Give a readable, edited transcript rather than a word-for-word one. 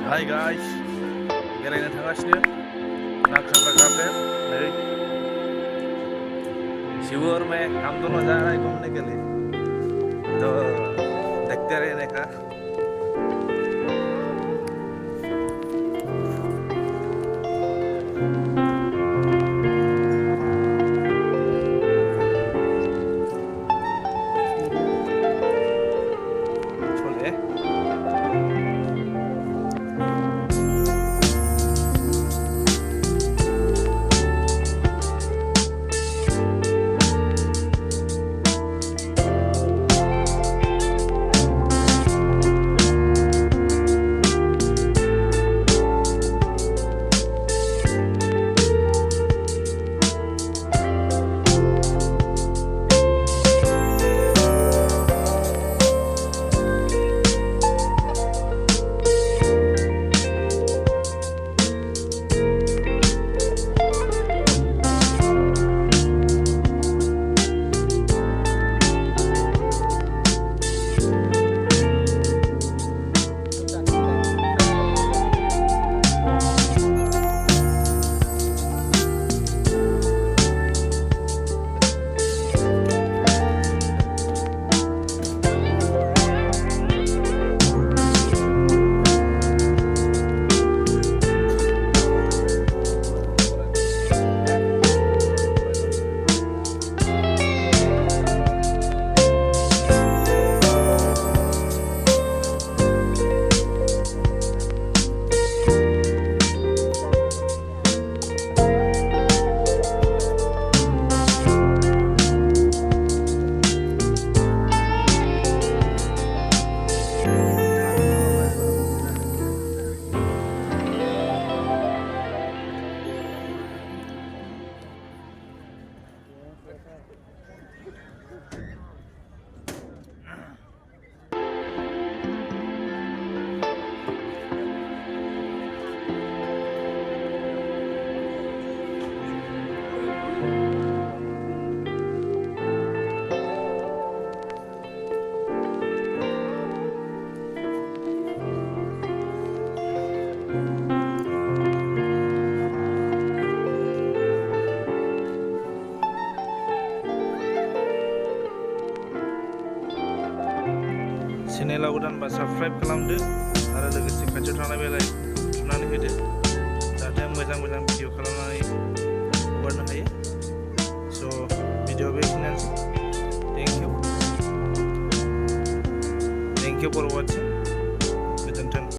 Hi guys, बेरायनो थांगासिनो नागसाब्रा गार्डेन नै शिबोर में हम दोनों जा रहे हैं घूमने के लिए, तो देखते रहने का। Channel udan ba subscribe खालामदो आरो लोगोसे खाथियाव थानाय बेल आइकनखौ थुनानै होदो जाहाथे मोजां भिडिअ खालामनानै हगारनो हायो। So भिडिअ बेखिनियानोसै। Thank you for watching.